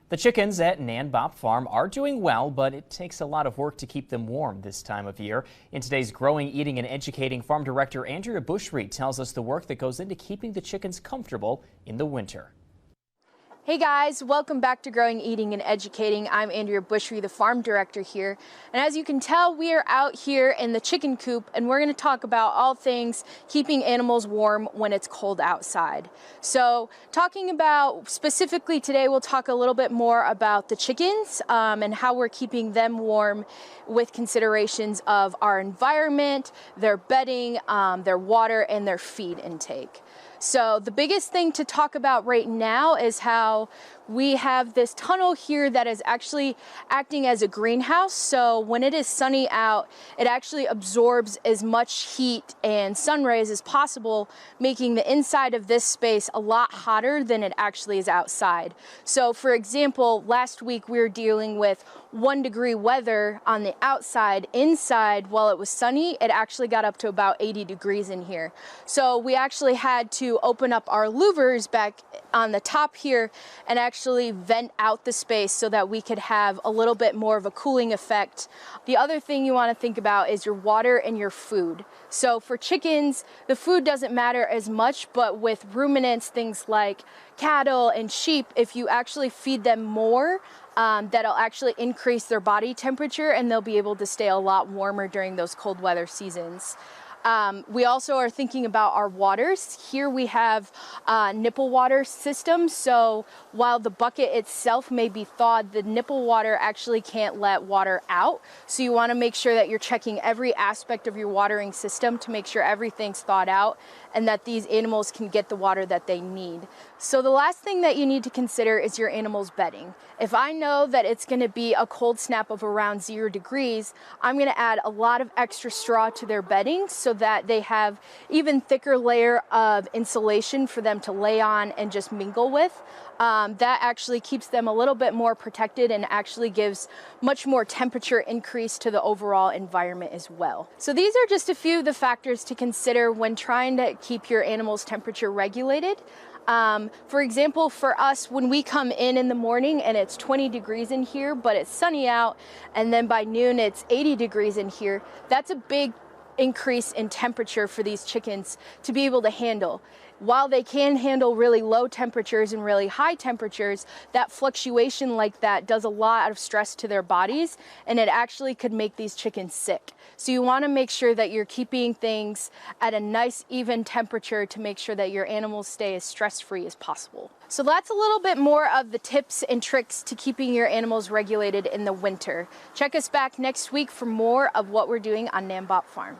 The chickens at NanBop Farm are doing well, but it takes a lot of work to keep them warm this time of year. In today's Growing, Eating, and Educating, Farm Director Andrea Bushreed tells us the work that goes into keeping the chickens comfortable in the winter. Hey guys, welcome back to Growing, Eating, and Educating. I'm Andrea Bushreed, the farm director here. And as you can tell, we are out here in the chicken coop and we're going to talk about all things keeping animals warm when it's cold outside. So talking about specifically today, we'll talk a little bit more about the chickens and how we're keeping them warm with considerations of our environment, their bedding, their water, and their feed intake. So the biggest thing to talk about right now is how we have this tunnel here that is actually acting as a greenhouse. So when it is sunny out, it actually absorbs as much heat and sun rays as possible, making the inside of this space a lot hotter than it actually is outside. So for example, last week we were dealing with 1-degree weather on the outside. Inside, while it was sunny, it actually got up to about 80 degrees in here. So we actually had to open up our louvers back on the top here and actually vent out the space so that we could have a little bit more of a cooling effect. The other thing you want to think about is your water and your food. So for chickens, the food doesn't matter as much, but with ruminants, things like cattle and sheep, if you actually feed them more, that'll actually increase their body temperature and they'll be able to stay a lot warmer during those cold weather seasons. We also are thinking about our waters. Here we have nipple water systems. So while the bucket itself may be thawed, the nipple water actually can't let water out. So you want to make sure that you're checking every aspect of your watering system to make sure everything's thawed out and that these animals can get the water that they need. So the last thing that you need to consider is your animal's bedding. If I know that it's going to be a cold snap of around 0 degrees, I'm going to add a lot of extra straw to their bedding so that they have even thicker layer of insulation for them to lay on and just mingle with. That actually keeps them a little bit more protected and actually gives much more temperature increase to the overall environment as well. So these are just a few of the factors to consider when trying to keep your animal's temperature regulated. For example, for us, when we come in the morning and it's 20 degrees in here, but it's sunny out, and then by noon it's 80 degrees in here, that's a big increase in temperature for these chickens to be able to handle. While they can handle really low temperatures and really high temperatures, that fluctuation like that does a lot of stress to their bodies, and it actually could make these chickens sick. So you want to make sure that you're keeping things at a nice even temperature to make sure that your animals stay as stress-free as possible. So that's a little bit more of the tips and tricks to keeping your animals regulated in the winter. Check us back next week for more of what we're doing on NanBop Farm.